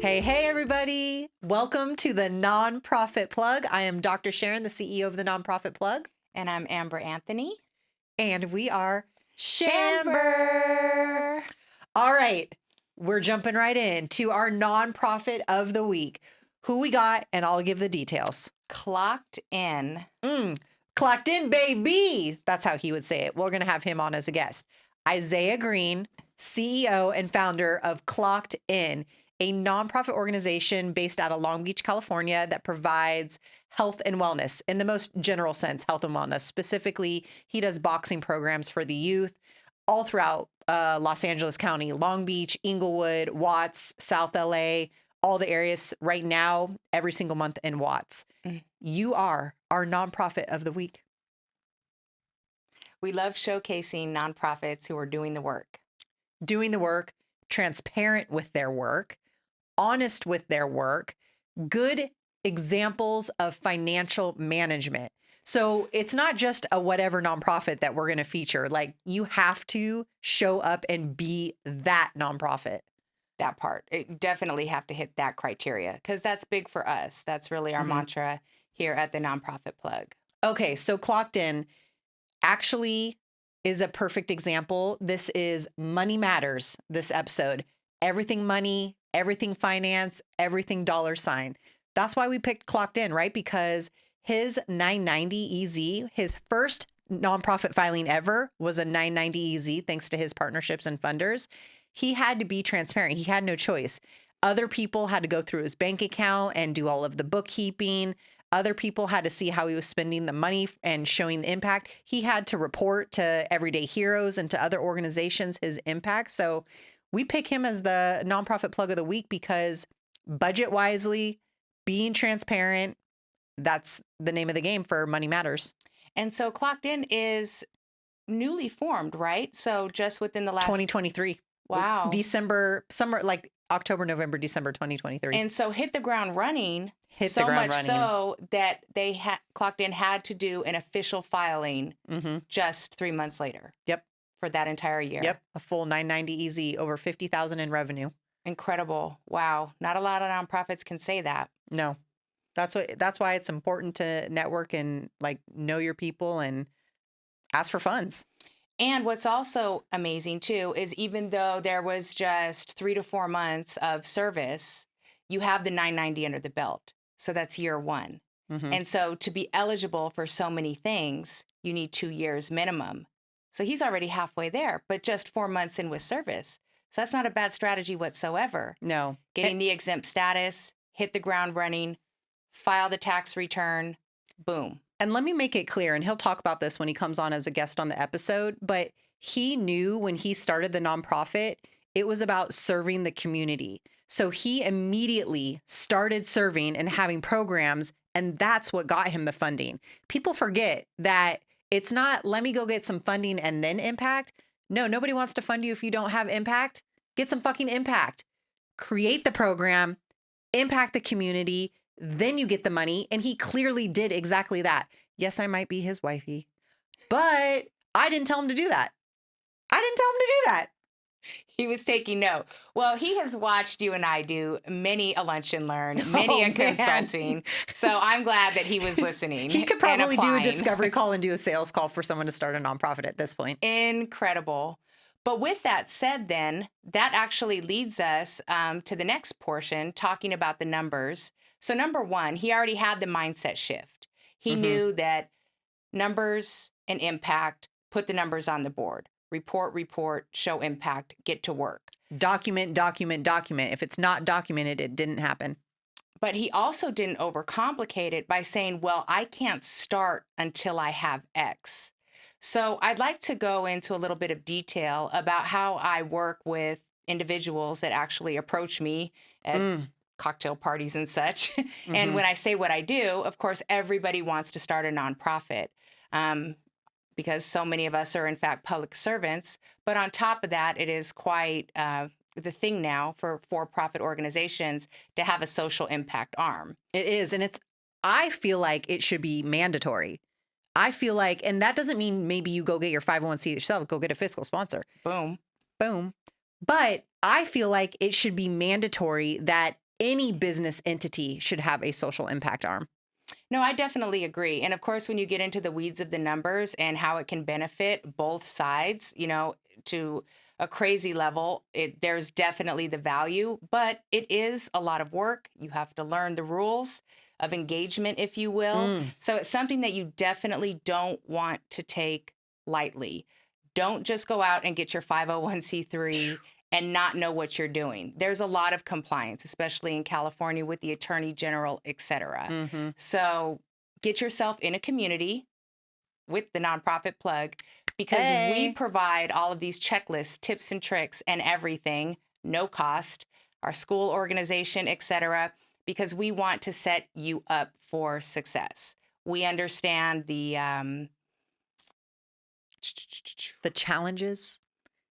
Hey, everybody. Welcome to the Nonprofit Plug. I am Dr. Sharon, the CEO of the Nonprofit Plug. And I'm Amber Anthony. And we are ShAmber. All right. We're jumping right in to our nonprofit of the week. Who we got, and I'll give the details. ClockedIn. ClockedIn, baby. That's how he would say it. We're going to have him on as a guest. Isaiah Green, CEO and founder of ClockedIn, a nonprofit organization based out of Long Beach, California, that provides health and wellness in the most general sense, health and wellness. Specifically, he does boxing programs for the youth all throughout Los Angeles County, Long Beach, Inglewood, Watts, South LA, all the areas right now, every single month in Watts. You are our nonprofit of the week. We love showcasing nonprofits who are doing the work. Doing the work, transparent with their work, honest with their work, good examples of financial management. So it's not just a whatever nonprofit that we're going to feature. Like, you have to show up and be that nonprofit. That part. It definitely have to hit that criteria because that's big for us. That's really our mantra here at the Nonprofit Plug. Okay, so ClockedIn actually is a perfect example. This is Money Matters, this episode. Everything money, everything finance, everything $. That's why we picked ClockedIn, right? Because his 990 EZ, his first nonprofit filing ever, was a 990 EZ, thanks to his partnerships and funders. He had to be transparent. He had no choice. Other people had to go through his bank account and do all of the bookkeeping. Other people had to see how he was spending the money and showing the impact. He had to report to Everyday Heroes and to other organizations his impact. So we pick him as the nonprofit plug of the week because budget wisely, being transparent, that's the name of the game for Money Matters. And so ClockedIn is newly formed, right? So just within the last 2023. Wow. December, summer, like October, November, December 2023. And so hit the ground running. Hit so the ground much running. so that they ClockedIn had to do an official filing just 3 months later. Yep. For that entire year. Yep. A full 990 EZ, over 50,000 in revenue. Incredible. Wow. Not a lot of nonprofits can say that. No. That's why it's important to network and like know your people and ask for funds. And what's also amazing too is even though there was just 3 to 4 months of service, you have the 990 under the belt. So that's year one. And so to be eligible for so many things, you need 2 years minimum. So he's already halfway there, but just 4 months in with service. So that's not a bad strategy whatsoever. No. Getting the exempt status, hit the ground running, file the tax return, boom. And let me make it clear, and he'll talk about this when he comes on as a guest on the episode, but he knew when he started the nonprofit, it was about serving the community. So he immediately started serving and having programs, and that's what got him the funding. People forget that it's not, let me go get some funding and then impact. No, nobody wants to fund you if you don't have impact. Get some fucking impact. Create the program, impact the community, then you get the money. And he clearly did exactly that. Yes, I might be his wifey, but I didn't tell him to do that. He was taking note. Well, he has watched you and I do many a lunch and learn, many a consulting. So I'm glad that he was listening. He could probably do a discovery call and do a sales call for someone to start a nonprofit at this point. Incredible. But with that said, then, that actually leads us to the next portion, talking about the numbers. So number one, he already had the mindset shift. He knew that numbers and impact, put the numbers on the board. Report, show impact, get to work. Document. If it's not documented, it didn't happen. But he also didn't overcomplicate it by saying, well, I can't start until I have X. So I'd like to go into a little bit of detail about how I work with individuals that actually approach me at cocktail parties and such. And when I say what I do, of course, everybody wants to start a nonprofit. Because so many of us are, in fact, public servants. But on top of that, it is quite the thing now for for-profit organizations to have a social impact arm. It is. And I feel like it should be mandatory. I feel like, and that doesn't mean maybe you go get your 501c yourself, go get a fiscal sponsor. Boom. But I feel like it should be mandatory that any business entity should have a social impact arm. No, I definitely agree. And of course, when you get into the weeds of the numbers and how it can benefit both sides, to a crazy level, there's definitely the value, but it is a lot of work. You have to learn the rules of engagement, if you will. Mm. So it's something that you definitely don't want to take lightly. Don't just go out and get your 501c3 and not know what you're doing. There's a lot of compliance, especially in California with the Attorney General, et cetera. Mm-hmm. So get yourself in a community with the nonprofit plug, because we provide all of these checklists, tips and tricks and everything, no cost, our school organization, et cetera, because we want to set you up for success. We understand the challenges,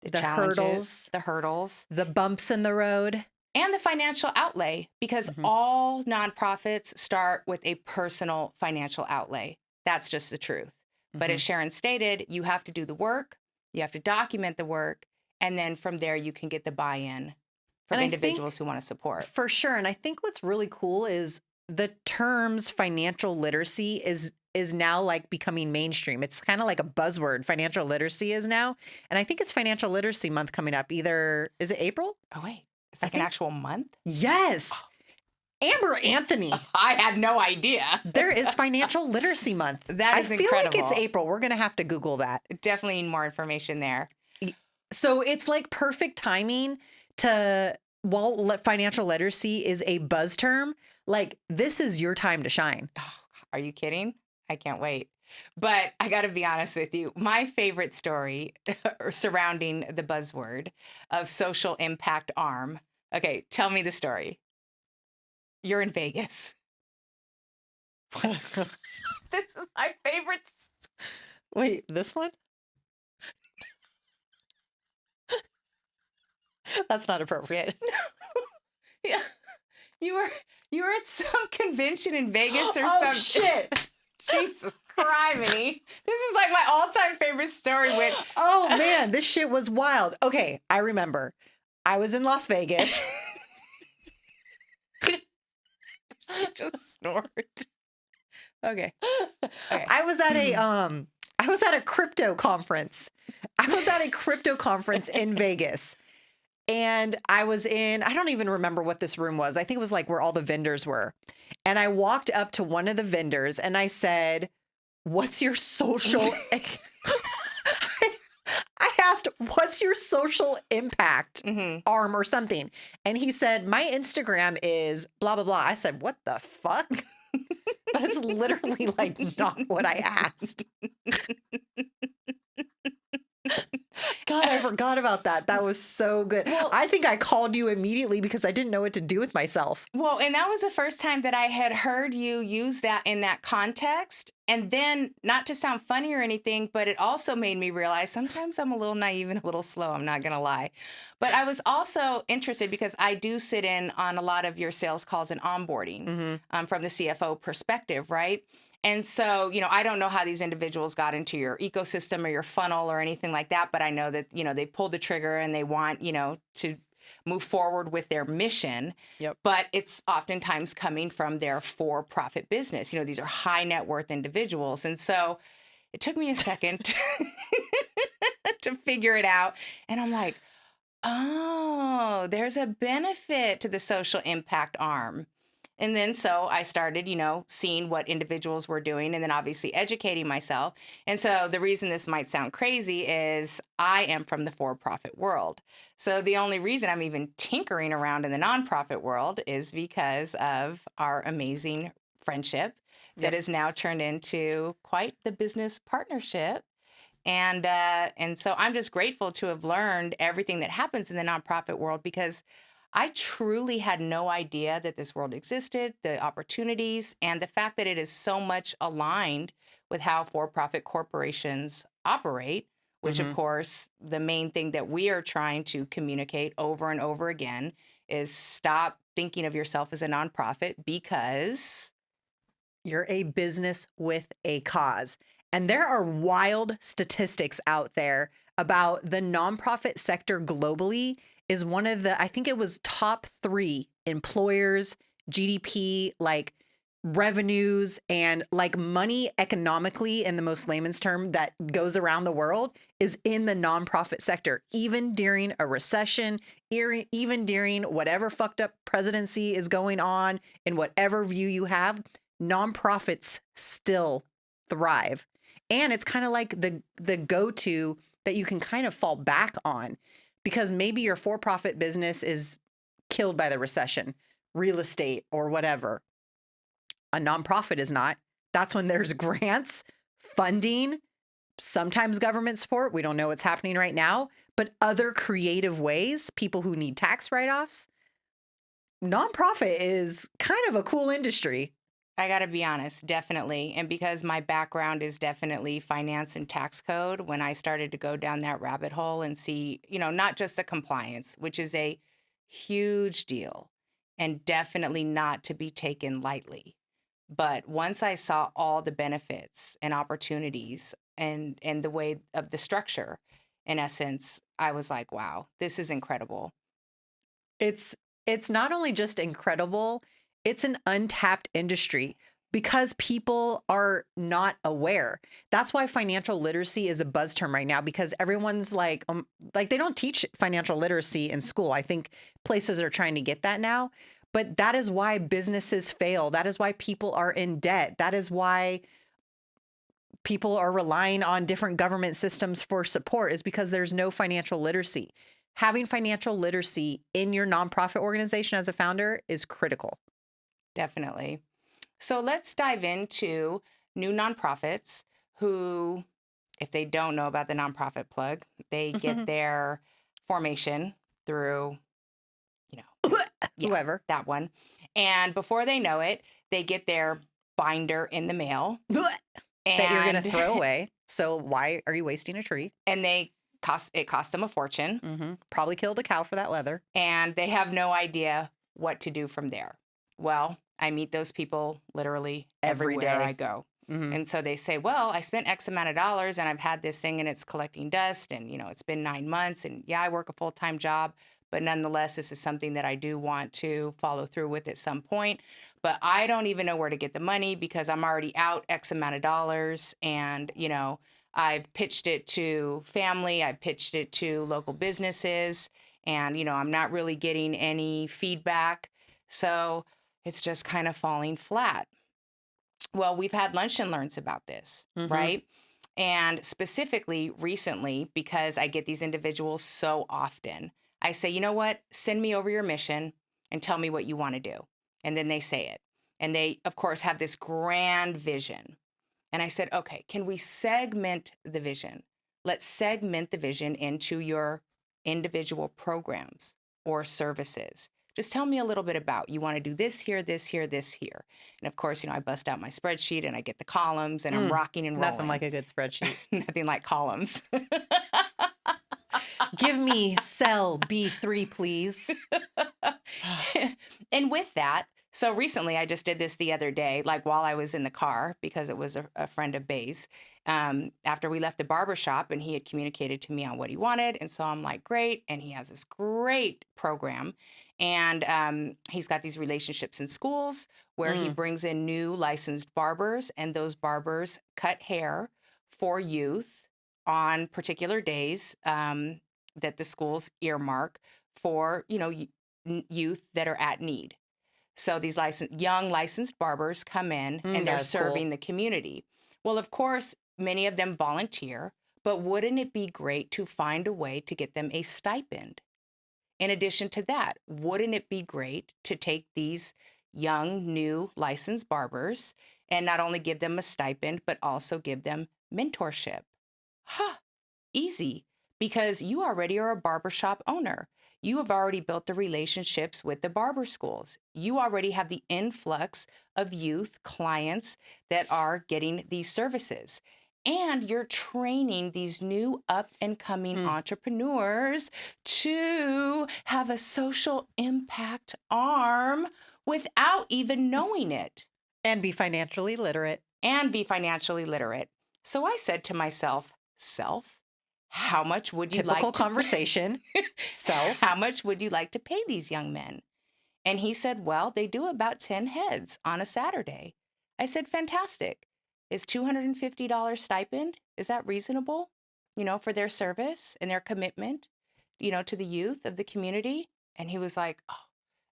the challenges, hurdles, the bumps in the road, and the financial outlay, because all nonprofits start with a personal financial outlay. That's just the truth. But as Sharon stated, you have to do the work, you have to document the work, and then from there you can get the buy-in from individuals who want to support. For sure. And I think what's really cool is the terms financial literacy is now like becoming mainstream. It's kind of like a buzzword. Financial literacy is now. And I think it's Financial Literacy Month coming up. Is it April? Oh, wait. It's like an actual month? Yes. Amber Anthony. I had no idea. There is Financial Literacy Month. That is incredible. I feel like it's April. We're going to have to Google that. Definitely need more information there. So it's like perfect timing while financial literacy is a buzz term, like this is your time to shine. Oh, are you kidding? I can't wait. But I got to be honest with you. My favorite story surrounding the buzzword of social impact arm. Okay, tell me the story. You're in Vegas. This is my favorite. Wait, this one? That's not appropriate. Yeah. You were at some convention in Vegas or something. Oh, shit. Jesus criminy. This is like my all-time favorite story with. Oh, man, this shit was wild. Okay, I remember. I was in Las Vegas. She just snored. Okay. I was at a crypto conference. I was at a crypto conference in Vegas. And I don't even remember what this room was. I think it was like where all the vendors were. And I walked up to one of the vendors and I said, "What's your social?" I asked, "What's your social impact arm or something?" And he said, "My Instagram is blah, blah, blah." I said, "What the fuck?" But it's literally like not what I asked. God, I forgot about that. That was so good. Well, I think I called you immediately because I didn't know what to do with myself. Well, and that was the first time that I had heard you use that in that context. And then, not to sound funny or anything, but it also made me realize sometimes I'm a little naive and a little slow. I'm not going to lie. But I was also interested because I do sit in on a lot of your sales calls and onboarding from the CFO perspective, right? And so, I don't know how these individuals got into your ecosystem or your funnel or anything like that, but I know that, they pulled the trigger and they want, to move forward with their mission. Yep. But it's oftentimes coming from their for-profit business. These are high net worth individuals. And so it took me a second to figure it out. And I'm like, oh, there's a benefit to the social impact arm. And then so I started, seeing what individuals were doing and then obviously educating myself. And so the reason this might sound crazy is I am from the for-profit world. So the only reason I'm even tinkering around in the nonprofit world is because of our amazing friendship that has now turned into quite the business partnership. And so I'm just grateful to have learned everything that happens in the nonprofit world because I truly had no idea that this world existed, the opportunities, and the fact that it is so much aligned with how for-profit corporations operate, which, of course, the main thing that we are trying to communicate over and over again is stop thinking of yourself as a nonprofit because you're a business with a cause. And there are wild statistics out there about the nonprofit sector globally is one of the, I think it was top 3 employers, GDP, like revenues and like money economically in the most layman's term that goes around the world is in the nonprofit sector. Even during a recession, even during whatever fucked up presidency is going on and whatever view you have, nonprofits still thrive. And it's kind of like the go-to that you can kind of fall back on because maybe your for-profit business is killed by the recession, real estate or whatever. A nonprofit is not. That's when there's grants, funding, sometimes government support. We don't know what's happening right now, but other creative ways, people who need tax write-offs. Nonprofit is kind of a cool industry. I got to be honest, definitely. And because my background is definitely finance and tax code, when I started to go down that rabbit hole and see, not just the compliance, which is a huge deal and definitely not to be taken lightly. But once I saw all the benefits and opportunities and the way of the structure, in essence, I was like, wow, this is incredible. It's not only just incredible, it's an untapped industry because people are not aware. That's why financial literacy is a buzz term right now because everyone's like they don't teach financial literacy in school. I think places are trying to get that now, but that is why businesses fail. That is why people are in debt. That is why people are relying on different government systems for support is because there's no financial literacy. Having financial literacy in your nonprofit organization as a founder is critical. Definitely. So let's dive into new nonprofits who, if they don't know about the nonprofit plug, they get their formation through, whoever, that one. And before they know it, they get their binder in the mail. That you're going to throw away. So why are you wasting a tree? And it costs them a fortune. Probably killed a cow for that leather. And they have no idea what to do from there. Well, I meet those people literally everywhere I go. And so they say, well, I spent X amount of dollars and I've had this thing and it's collecting dust and, it's been 9 months and yeah, I work a full-time job, but nonetheless, this is something that I do want to follow through with at some point. But I don't even know where to get the money because I'm already out X amount of dollars and, I've pitched it to family, I've pitched it to local businesses and, I'm not really getting any feedback. So it's just kind of falling flat. Well, we've had lunch and learns about this, right? And specifically recently, because I get these individuals so often, I say, you know what? Send me over your mission and tell me what you want to do. And then they say it. And they, of course, have this grand vision. And I said, okay, can we segment the vision? Let's segment the vision into your individual programs or services. Just tell me a little bit about, you want to do this here, this here, this here. And of course, I bust out my spreadsheet and I get the columns and I'm rocking and rolling. Nothing like a good spreadsheet. Nothing like columns. Give me cell B3, please. And with that, so recently I just did this the other day, like while I was in the car, because it was a friend of Bay's, after we left the barbershop and he had communicated to me on what he wanted. And so I'm like, great. And he has this great program. And he's got these relationships in schools where he brings in new licensed barbers and those barbers cut hair for youth on particular days that the schools earmark for, youth that are at need. So these young licensed barbers come in and they're serving the community. Well, of course, many of them volunteer, but wouldn't it be great to find a way to get them a stipend? In addition to that, wouldn't it be great to take these young, new licensed barbers and not only give them a stipend, but also give them mentorship? Easy, because you already are a barbershop owner. You have already built the relationships with the barber schools. You already have the influx of youth clients that are getting these services. And you're training these new up and coming entrepreneurs to have a social impact arm without even knowing it. And be financially literate. So I said to myself, how much would you Typical like to conversation. Self. how much would you like to pay these young men? And he said, well, they do about 10 heads on a Saturday. I said, fantastic. Is $250 stipend? Is that reasonable? For their service and their commitment, to the youth of the community? And he was like, oh,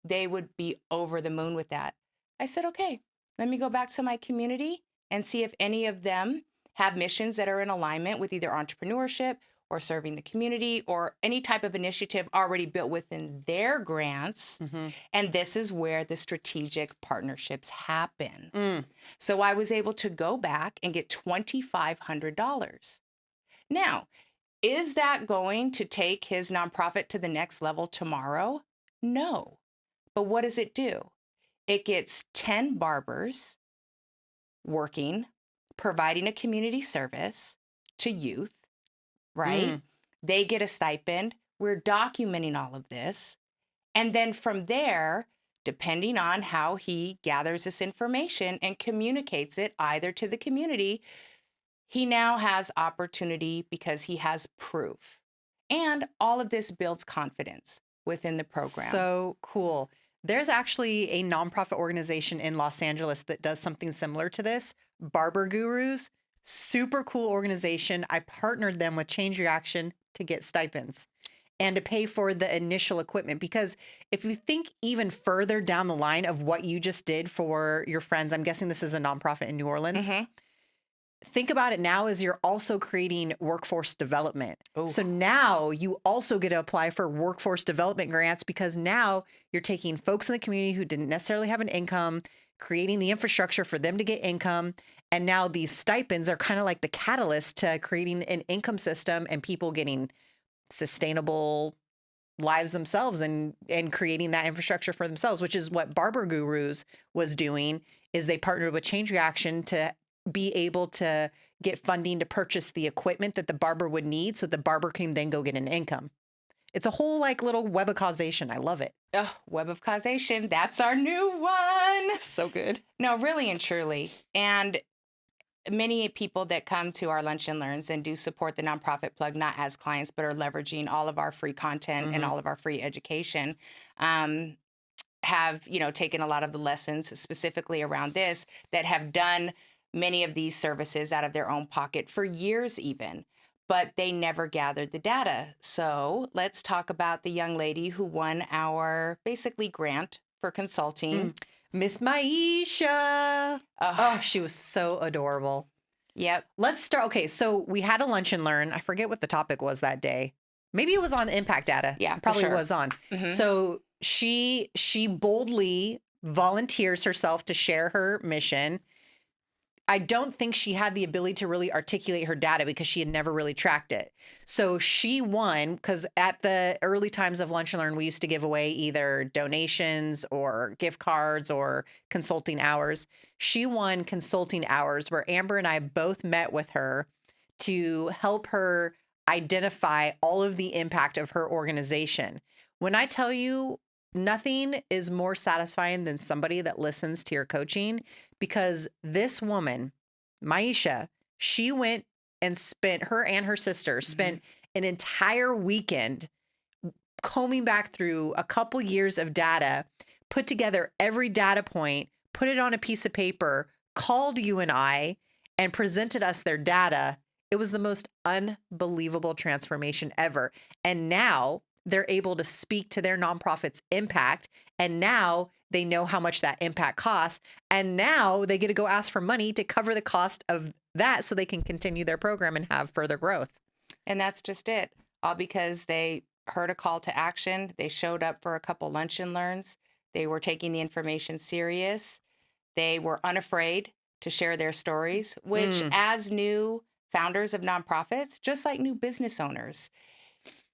they would be over the moon with that. I said, okay, let me go back to my community and see if any of them have missions that are in alignment with either entrepreneurship or serving the community or any type of initiative already built within their grants. Mm-hmm. And this is where the strategic partnerships happen. Mm. So I was able to go back and get $2,500. Now, is that going to take his nonprofit to the next level tomorrow? No. But what does it do? It gets 10 barbers working, providing a community service to youth, right? Mm. They get a stipend. We're documenting all of this. And then from there, depending on how he gathers this information and communicates it either to the community, he now has opportunity because he has proof. And all of this builds confidence within the program. So cool. There's actually a nonprofit organization in Los Angeles that does something similar to this, Barber Gurus. Super cool organization. I partnered them with Change Reaction to get stipends and to pay for the initial equipment. Because if you think even further down the line of what you just did for your friends, I'm guessing this is a nonprofit in New Orleans. Mm-hmm. Think about it now as you're also creating workforce development. Ooh. So now you also get to apply for workforce development grants because now you're taking folks in the community who didn't necessarily have an income, creating the infrastructure for them to get income. And now these stipends are kind of like the catalyst to creating an income system and people getting sustainable lives themselves and creating that infrastructure for themselves, which is what Barber Gurus was doing, is they partnered with Change Reaction to be able to get funding to purchase the equipment that the barber would need so the barber can then go get an income. It's a whole like little web of causation. I love it. Oh, web of causation. That's our new one. So good. No, really and truly. And many people that come to our Lunch and Learns and do support the nonprofit plug, not as clients, but are leveraging all of our free content and all of our free education, have, taken a lot of the lessons specifically around this that have done many of these services out of their own pocket for years even, but they never gathered the data. So let's talk about the young lady who won our basically grant for consulting. Miss Maisha. Oh, she was so adorable. Yep. Let's start. Okay, so we had a lunch and learn. I forget what the topic was that day. Maybe it was on impact data. Yeah, probably sure. was on. Mm-hmm. So she boldly volunteers herself to share her mission. I don't think she had the ability to really articulate her data because she had never really tracked it. So she won because at the early times of Lunch and Learn, we used to give away either donations or gift cards or consulting hours. She won consulting hours where Amber and I both met with her to help her identify all of the impact of her organization. When I tell you, nothing is more satisfying than somebody that listens to your coaching, because this woman, Maisha, she went and spent, her and her sister spent an entire weekend combing back through a couple years of data, put together every data point, put it on a piece of paper, called you and I, and presented us their data. It was the most unbelievable transformation ever. And now they're able to speak to their nonprofit's impact. And now they know how much that impact costs. And now they get to go ask for money to cover the cost of that so they can continue their program and have further growth. And that's just it. All because they heard a call to action. They showed up for a couple lunch and learns. They were taking the information serious. They were unafraid to share their stories, which as new founders of nonprofits, just like new business owners,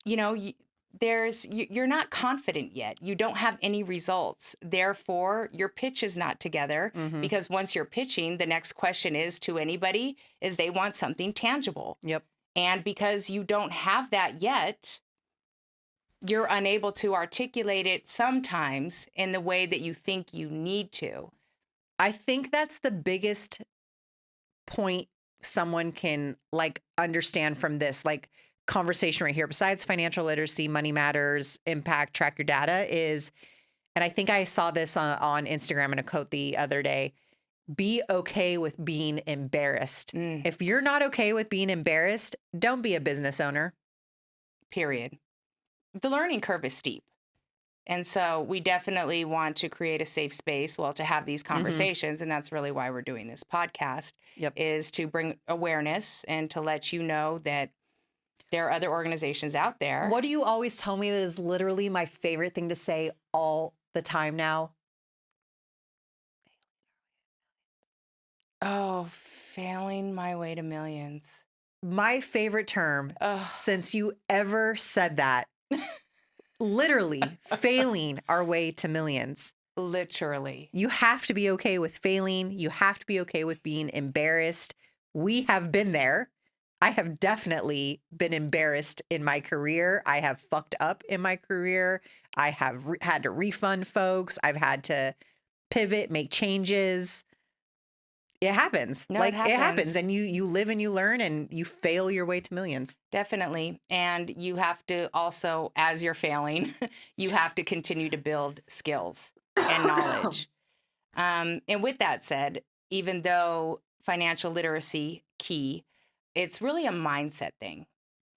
you're not confident yet. You don't have any results. Therefore, your pitch is not together because once you're pitching, the next question is to anybody is they want something tangible. Yep. And because you don't have that yet, you're unable to articulate it sometimes in the way that you think you need to. I think that's the biggest point someone can understand from this. conversation right here, besides financial literacy, money matters, impact, track your data is, and I think I saw this on Instagram in a quote the other day, be okay with being embarrassed. Mm, If you're not okay with being embarrassed, don't be a business owner. period. The learning curve is steep. And so we definitely want to create a safe space, well, to have these Mm-hmm. conversations. And that's really why we're doing this podcast, Yep. is to bring awareness and to let you know that there are other organizations out there. What do you always tell me that is literally my favorite thing to say all the time now? Oh, failing my way to millions. My favorite term Oh, since you ever said that, literally failing our way to millions. literally. You have to be okay with failing. You have to be okay with being embarrassed. We have been there. I have definitely been embarrassed in my career. I have fucked up in my career. I have had to refund folks. I've had to pivot, make changes. It happens. No, it Like it happens, happens. and you live and you learn and you fail your way to millions. Definitely. And you have to also, as you're failing, you have to continue to build skills and knowledge. And with that said, even though financial literacy key, it's really a mindset thing.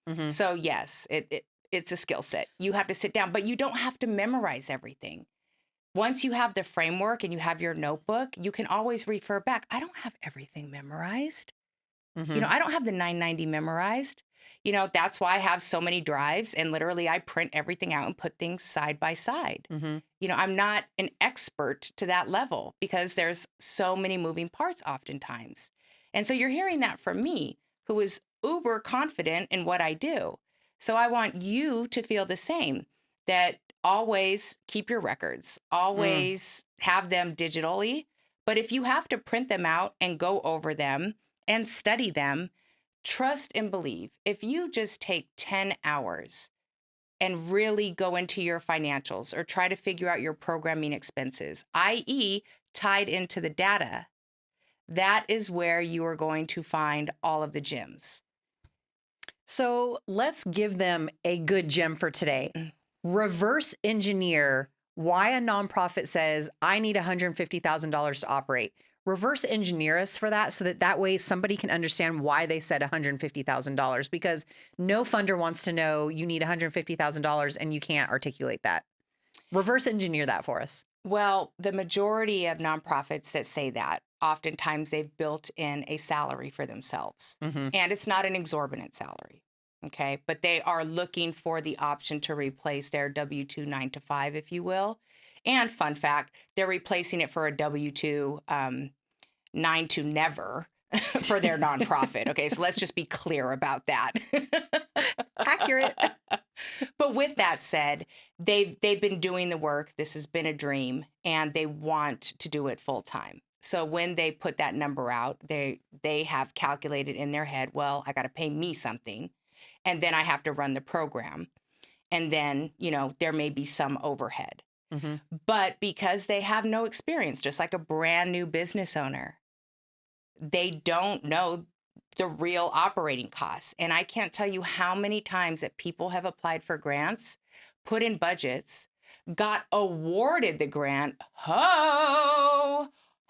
Mhm. So yes, it's a skill set. You have to sit down, but you don't have to memorize everything. Once you have the framework and you have your notebook, you can always refer back. I don't have everything memorized. Mhm. I don't have the 990 memorized. That's why I have so many drives, and literally I print everything out and put things side by side. Mhm. I'm not an expert to that level because there's so many moving parts oftentimes. And so you're hearing that from me, who is uber confident in what I do. So I want you to feel the same, that always keep your records, Mm. always have them digitally. But if you have to print them out and go over them and study them, trust and believe. If you just take 10 hours and really go into your financials or try to figure out your programming expenses, i.e., tied into the data, that is where you are going to find all of the gems. So let's give them a good gem for today. Mm. Reverse engineer why a nonprofit says, I need $150,000 to operate. Reverse engineer us for that so that way somebody can understand why they said $150,000, because no funder wants to know you need $150,000 and you can't articulate that. Reverse engineer that for us. Well, the majority of nonprofits that say that, oftentimes they've built in a salary for themselves. Mm-hmm. And it's not an exorbitant salary. Okay. But they are looking for the option to replace their W-2 9 to 5, if you will. And fun fact, they're replacing it for a W-2 9 to never for their nonprofit. Okay. So let's just be clear about that. Accurate. But with that said, they've been doing the work. This has been a dream, and they want to do it full time. So when they put that number out, they have calculated in their head, well, I got to pay me something, and then I have to run the program. And then, there may be some overhead. Mm-hmm. But because they have no experience, just like a brand new business owner, they don't know the real operating costs. And I can't tell you how many times that people have applied for grants, put in budgets, got awarded the grant.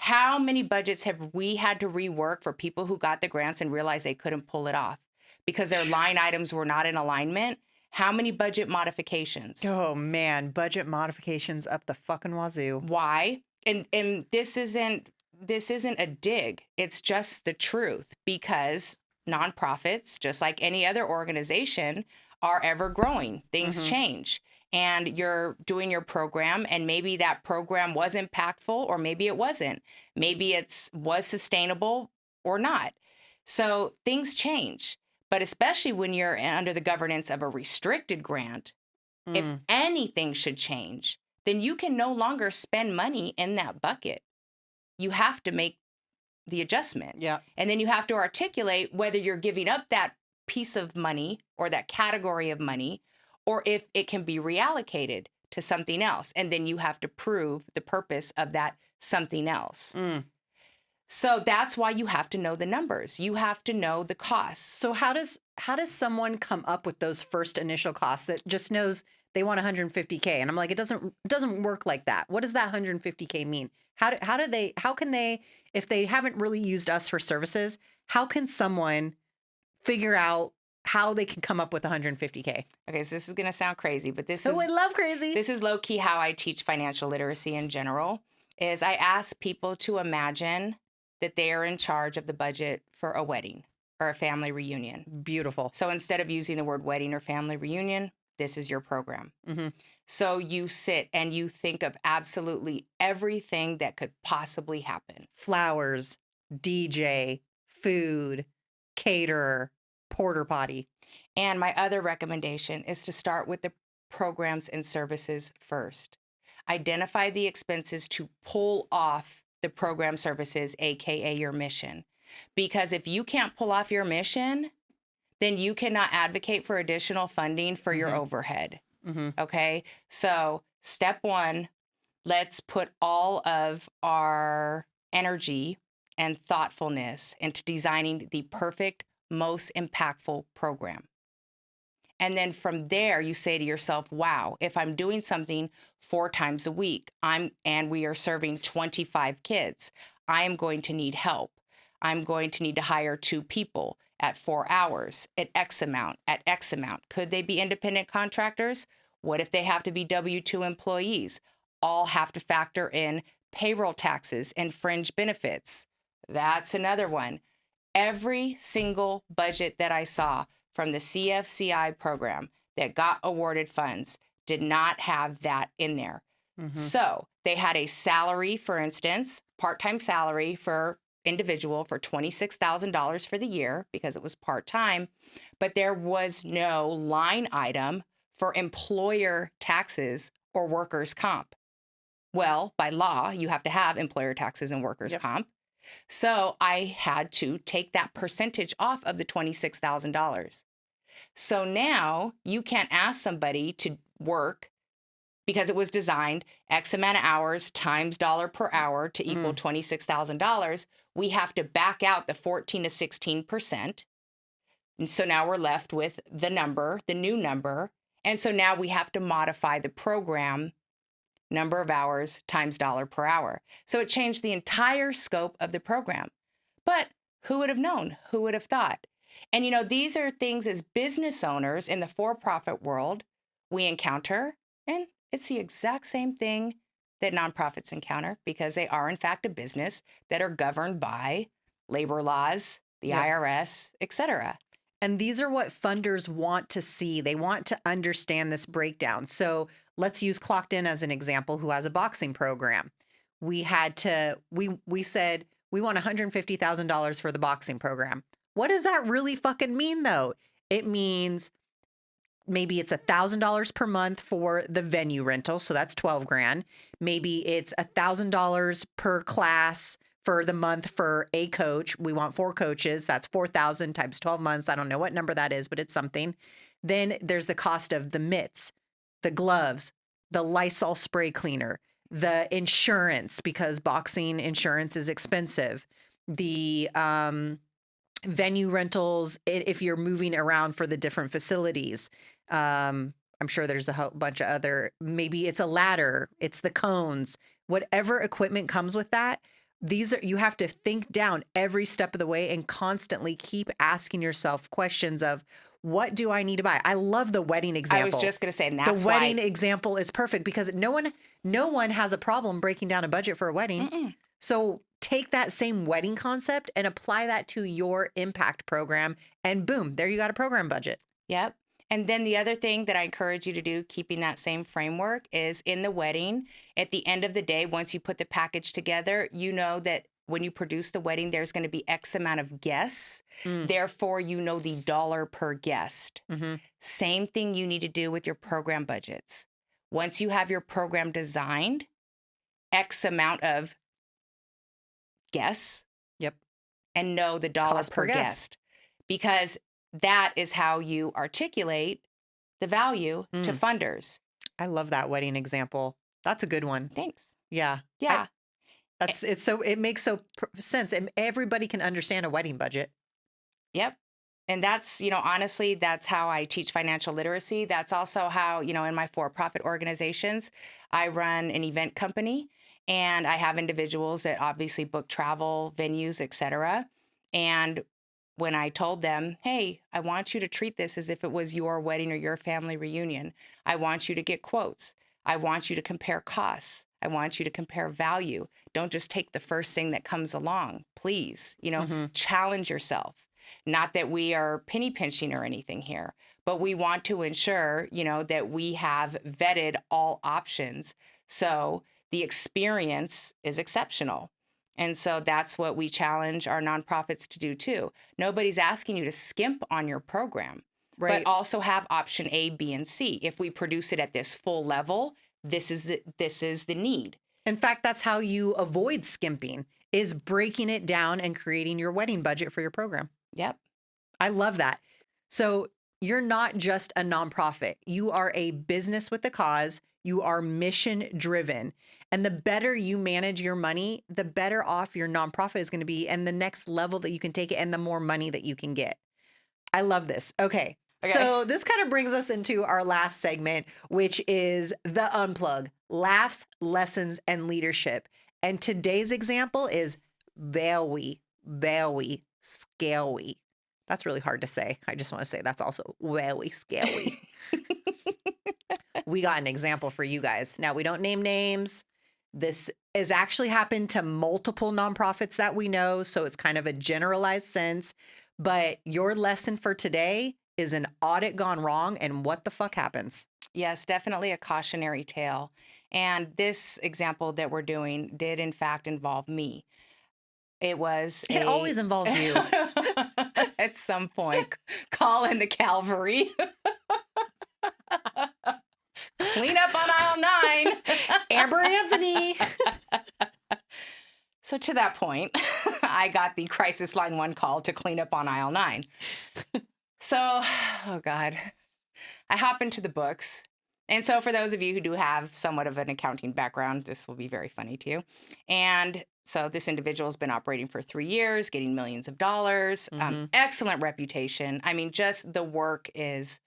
How many budgets have we had to rework for people who got the grants and realized they couldn't pull it off because their line items were not in alignment? How many budget modifications? Oh man, budget modifications up the fucking wazoo. Why? And this isn't a dig. It's just the truth, because nonprofits, just like any other organization, are ever growing. Things Mhm. change. And you're doing your program, and maybe that program was impactful, or maybe it wasn't. Maybe was sustainable or not. So things change. But especially when you're under the governance of a restricted grant, if Mm. anything should change, then you can no longer spend money in that bucket. You have to make the adjustment. Yeah. And then you have to articulate whether you're giving up that piece of money or that category of money, or if it can be reallocated to something else. And then you have to prove the purpose of that something else. Mm. So that's why you have to know the numbers. You have to know the costs. So how does someone come up with those first initial costs that just knows they want 150K? And I'm like, it doesn't work like that. What does that 150K mean? How can they, if they haven't really used us for services, how can someone figure out how they can come up with 150K? Okay, so this is going to sound crazy, but I love crazy. This is low key how I teach financial literacy in general. Is I ask people to imagine that they are in charge of the budget for a wedding or a family reunion. Beautiful. So instead of using the word wedding or family reunion, this is your program. Mm-hmm. So you sit and you think of absolutely everything that could possibly happen. Flowers, DJ, food, caterer, porter potty. And my other recommendation is to start with the programs and services first. Identify the expenses to pull off the program services, AKA your mission. Because if you can't pull off your mission, then you cannot advocate for additional funding for your overhead. Mm-hmm. Okay. So step one, let's put all of our energy and thoughtfulness into designing the perfect, most impactful program. And then from there, you say to yourself, wow, if I'm doing something 4 times a week, and we are serving 25 kids, I am going to need help. I'm going to need to hire 2 people at 4 hours at X amount, at X amount. Could they be independent contractors? What if they have to be W-2 employees? All have to factor in payroll taxes and fringe benefits. That's another one. Every single budget that I saw from the CFCI program that got awarded funds did not have that in there. Mm-hmm. So they had a salary, for instance, part-time salary for individual for $26,000 for the year because it was part-time, but there was no line item for employer taxes or workers' comp. Well, by law, you have to have employer taxes and workers' comp. So I had to take that percentage off of the $26,000. So now you can't ask somebody to work because it was designed X amount of hours times dollar per hour to equal $26,000. We have to back out the 14 to 16%. And so now we're left with the number, the new number. And so now we have to modify the program number of hours times dollar per hour. So it changed the entire scope of the program. But who would have known? Who would have thought? And, you know, these are things as business owners in the for-profit world we encounter. And it's the exact same thing that nonprofits encounter because they are, in fact, a business that are governed by labor laws, the IRS, et cetera. And these are what funders want to see. They want to understand this breakdown. So let's use ClockedIn as an example, who has a boxing program. We said we want $150,000 for the boxing program. What does that really fucking mean, though? It means maybe it's $1,000 per month for the venue rental. So that's 12 grand. Maybe it's $1,000 per class for the month for a coach. We want 4 coaches. That's 4,000 times 12 months. I don't know what number that is, but it's something. Then there's the cost of the mitts, the gloves, the Lysol spray cleaner, the insurance, because boxing insurance is expensive. The venue rentals, if you're moving around for the different facilities. I'm sure there's a whole bunch of other, maybe it's a ladder, it's the cones, whatever equipment comes with that. You have to think down every step of the way and constantly keep asking yourself questions of, what do I need to buy? I love the wedding example. I was just going to say, and that's the wedding example is perfect because no one has a problem breaking down a budget for a wedding. Mm-mm. So take that same wedding concept and apply that to your impact program, and boom, there you got a program budget. Yep. And then the other thing that I encourage you to do, keeping that same framework, is in the wedding, at the end of the day, once you put the package together, you know that when you produce the wedding, there's going to be X amount of guests. Therefore, you know the dollar per guest. Mm-hmm. Same thing you need to do with your program budgets. Once you have your program designed, X amount of guests. Yep. And know the dollar Cost per guest. Because that is how you articulate the value to funders. I love that wedding example. That's a good one. Thanks. Yeah. Yeah. It makes sense. And everybody can understand a wedding budget. Yep. And that's, honestly, that's how I teach financial literacy. That's also how, in my for-profit organizations, I run an event company and I have individuals that obviously book travel, venues, etc. And when I told them, hey, I want you to treat this as if it was your wedding or your family reunion. I want you to get quotes. I want you to compare costs. I want you to compare value. Don't just take the first thing that comes along. Please, challenge yourself. Not that we are penny pinching or anything here, but we want to ensure, that we have vetted all options. So the experience is exceptional. And so that's what we challenge our nonprofits to do too. Nobody's asking you to skimp on your program, Right. but also have option A, B, and C. If we produce it at this full level, this is the need. In fact, that's how you avoid skimping, is breaking it down and creating your wedding budget for your program. Yep. I love that. So you're not just a nonprofit. You are a business with a cause. You are mission driven. And the better you manage your money, the better off your nonprofit is going to be and the next level that you can take it and the more money that you can get. I love this. Okay. So this kind of brings us into our last segment, which is the unplug, laughs, lessons, and leadership. And today's example is very, very scary. That's really hard to say. I just want to say that's also very scary. We got an example for you guys. Now, we don't name names. This has actually happened to multiple nonprofits that we know, so it's kind of a generalized sense. But your lesson for today is an audit gone wrong, and what the fuck happens? Yes, definitely a cautionary tale. And this example that we're doing did, in fact, involve me. It always involves you. At some point, call in the cavalry. Clean up on aisle 9. Amber Anthony. So to that point, I got the crisis line 1 call to clean up on aisle 9. So, oh God, I hop into the books. And so for those of you who do have somewhat of an accounting background, this will be very funny to you. And so this individual has been operating for 3 years, getting millions of dollars, excellent reputation. I mean, just the work is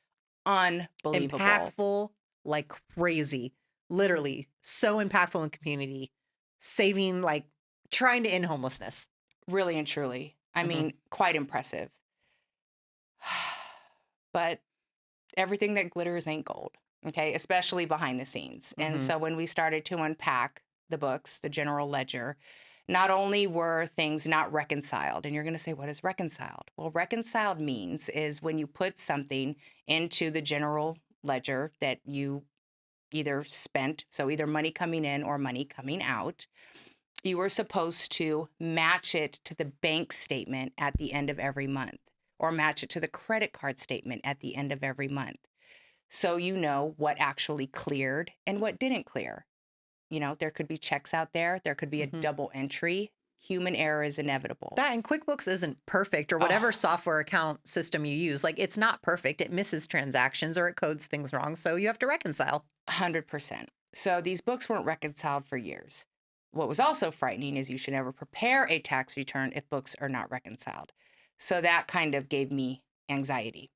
unbelievable. Impactful like crazy. Literally so impactful in the community, saving, like trying to end homelessness. Really and truly. I mean, quite impressive. But everything that glitters ain't gold, okay? Especially behind the scenes. And so when we started to unpack the books, the general ledger, not only were things not reconciled, and you're going to say, what is reconciled? Well, reconciled means is when you put something into the general ledger that you either spent, so either money coming in or money coming out, you were supposed to match it to the bank statement at the end of every month, or match it to the credit card statement at the end of every month. So you know what actually cleared and what didn't clear. You know, there could be checks out there. There could be a double entry. Human error is inevitable. That and QuickBooks isn't perfect, or whatever software account system you use. Like, it's not perfect. It misses transactions or it codes things wrong. So you have to reconcile. 100%. So these books weren't reconciled for years. What was also frightening is you should never prepare a tax return if books are not reconciled. So that kind of gave me anxiety.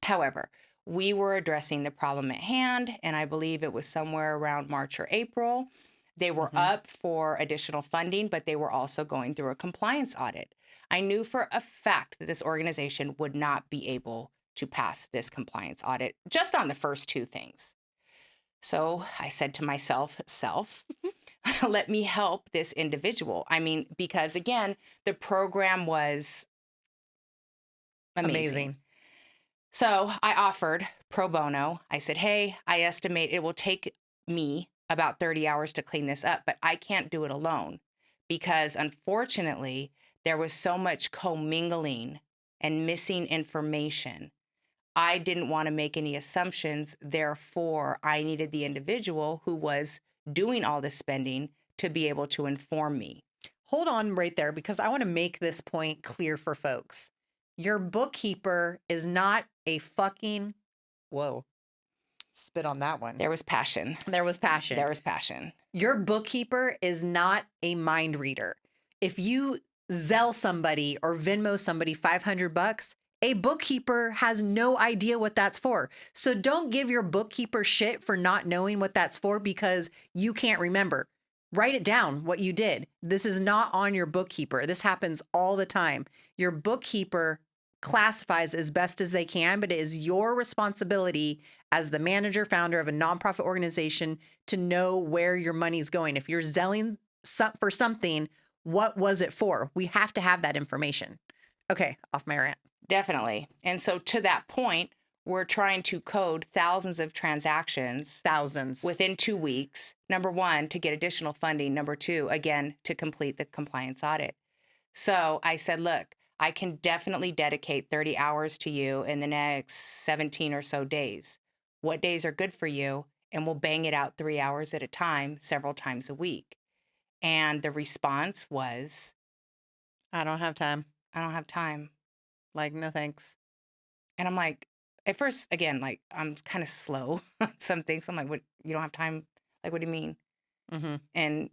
However, we were addressing the problem at hand, and I believe it was somewhere around March or April. They were up for additional funding, but they were also going through a compliance audit. I knew for a fact that this organization would not be able to pass this compliance audit just on the first 2 things. So I said to myself, let me help this individual. I mean, because again, the program was amazing. So I offered pro bono. I said, hey, I estimate it will take me about 30 hours to clean this up, but I can't do it alone because unfortunately, there was so much commingling and missing information. I didn't want to make any assumptions. Therefore, I needed the individual who was doing all this spending to be able to inform me. Hold on right there, because I want to make this point clear for folks. Your bookkeeper is not a fucking, whoa. Spit on that one. There was passion. There was passion. There was passion. Your bookkeeper is not a mind reader. If you Zelle somebody or Venmo somebody $500, a bookkeeper has no idea what that's for. So don't give your bookkeeper shit for not knowing what that's for because you can't remember. Write it down what you did. This is not on your bookkeeper. This happens all the time. Your bookkeeper classifies as best as they can, but it is your responsibility as the manager, founder of a nonprofit organization to know where your money's going. If you're zelling for something, what was it for? We have to have that information. Okay, off my rant. Definitely. And so to that point, we're trying to code thousands of transactions. Thousands. Within 2 weeks. Number one, to get additional funding. Number two, again, to complete the compliance audit. So I said, look, I can definitely dedicate 30 hours to you in the next 17 or so days. What days are good for you? And we'll bang it out 3 hours at a time, several times a week. And the response was, I don't have time. I don't have time. Like, no thanks. And I'm like, at first, again, like, I'm kind of slow on some things. I'm like, what? You don't have time? Like, what do you mean? Mm-hmm. And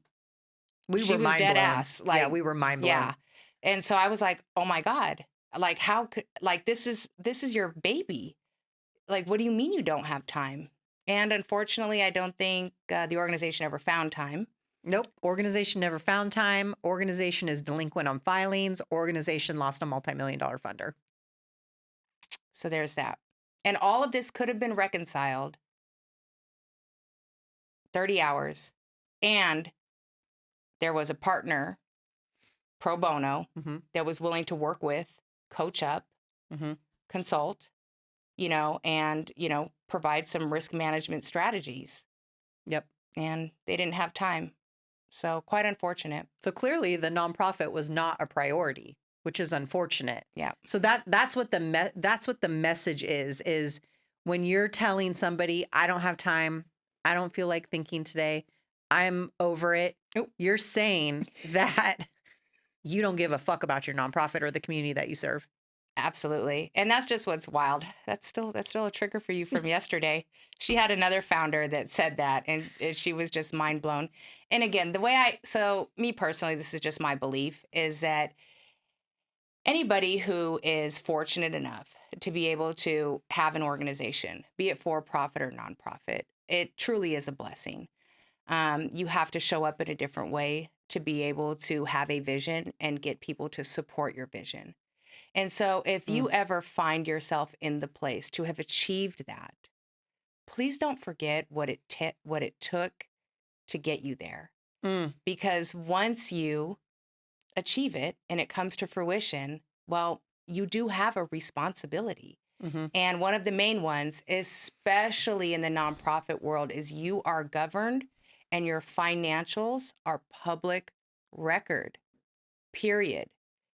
she were was dead blown. ass. Like, yeah, we were mind blown. Yeah. And so I was like, oh my God, like, how could, like, this is your baby. Like, what do you mean you don't have time? And unfortunately, I don't think the organization ever found time. Nope. Organization never found time. Organization is delinquent on filings. Organization lost a multi-million-dollar funder. So there's that. And all of this could have been reconciled 30 hours. And there was a partner, pro bono, Mm-hmm. that was willing to work with, coach up, Mm-hmm. consult, and, provide some risk management strategies. Yep. And they didn't have time. So quite unfortunate. So clearly the nonprofit was not a priority, which is unfortunate. Yeah. So that's what the message is when you're telling somebody, I don't have time, I don't feel like thinking today, I'm over it. You're saying that you don't give a fuck about your nonprofit or the community that you serve. Absolutely. And that's just what's wild. That's still a trigger for you from yesterday. She had another founder that said that, and she was just mind blown. And again, me personally, this is just my belief, is that anybody who is fortunate enough to be able to have an organization, be it for profit or nonprofit, it truly is a blessing. You have to show up in a different way to be able to have a vision and get people to support your vision. And so if you ever find yourself in the place to have achieved that, please don't forget what it took to get you there. Because once you achieve it and it comes to fruition, well, you do have a responsibility. Mm-hmm. And one of the main ones, especially in the nonprofit world, is you are governed and your financials are public record, period.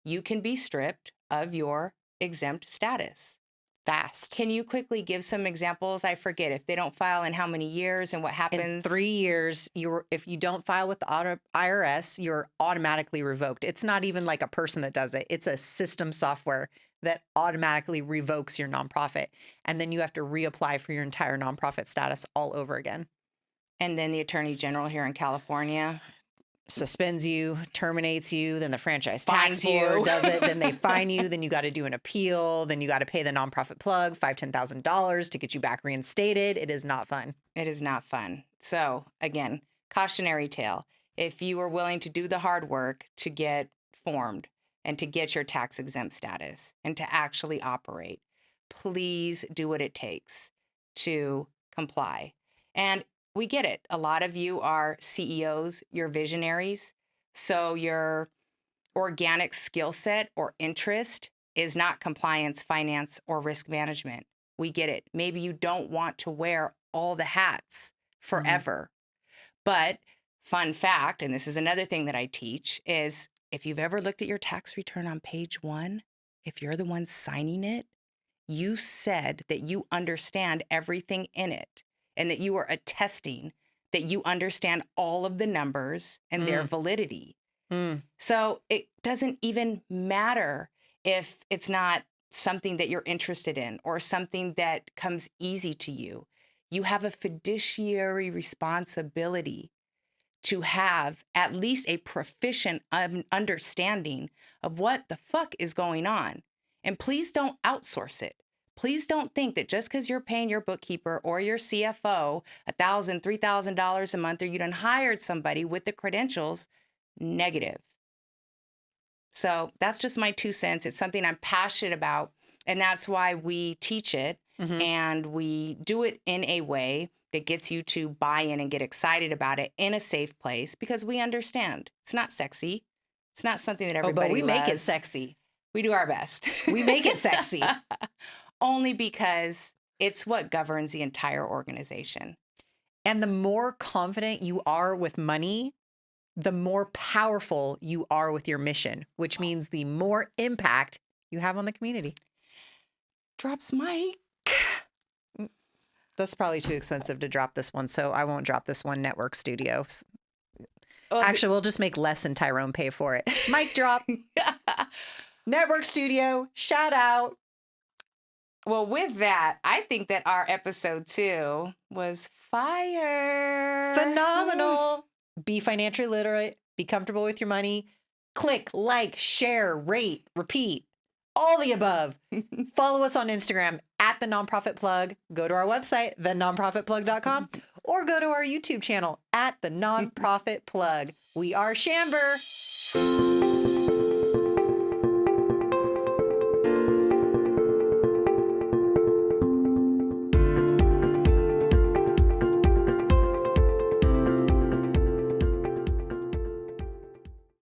You can be stripped of your exempt status fast. Can you quickly give some examples? I forget if they don't file in how many years and what happens. In 3 years, if you don't file with the IRS, you're automatically revoked. It's not even like a person that does it. It's a system software that automatically revokes your nonprofit. And then you have to reapply for your entire nonprofit status all over again. And then the Attorney General here in California suspends you, terminates you, then the franchise Fines tax board you. does it, then they fine you, then you got to do an appeal, then you got to pay the nonprofit plug $5,000-$10,000 to get you back reinstated. It is not fun. It is not fun. So again, cautionary tale. If you are willing to do the hard work to get formed and to get your tax exempt status and to actually operate, please do what it takes to comply. And we get it. A lot of you are CEOs, you're visionaries. So your organic skill set or interest is not compliance, finance, or risk management. We get it. Maybe you don't want to wear all the hats forever. But fun fact, and this is another thing that I teach, is if you've ever looked at your tax return on page 1, if you're the one signing it, you said that you understand everything in it. And that you are attesting that you understand all of the numbers and their validity. So it doesn't even matter if it's not something that you're interested in or something that comes easy to you. you have a fiduciary responsibility to have at least a proficient understanding of what the fuck is going on. And please don't outsource it. Please don't think that just because you're paying your bookkeeper or your CFO $1,000, $3,000 a month, or you done hired somebody with the credentials, negative. So that's just my 2 cents. It's something I'm passionate about, and that's why we teach it, and we do it in a way that gets you to buy in and get excited about it in a safe place, because we understand it's not sexy. It's not something that everybody but we make it loves. sexy. We do our best. We make it sexy. Only because it's what governs the entire organization. And the more confident you are with money, the more powerful you are with your mission, which means the more impact you have on the community. Drops mic. That's probably too expensive to drop this one, so I won't drop this one. Network Studio. Actually, we'll just make Les and Tyrone pay for it. Mic drop. Network Studio. Shout out. Well, with that, I think that our episode 2 was fire. Phenomenal. Be financially literate. Be comfortable with your money. Click, like, share, rate, repeat. All the above. Follow us on Instagram at The Nonprofit Plug. Go to our website, thenonprofitplug.com, or go to our YouTube channel at The Nonprofit Plug. We are ShAmber.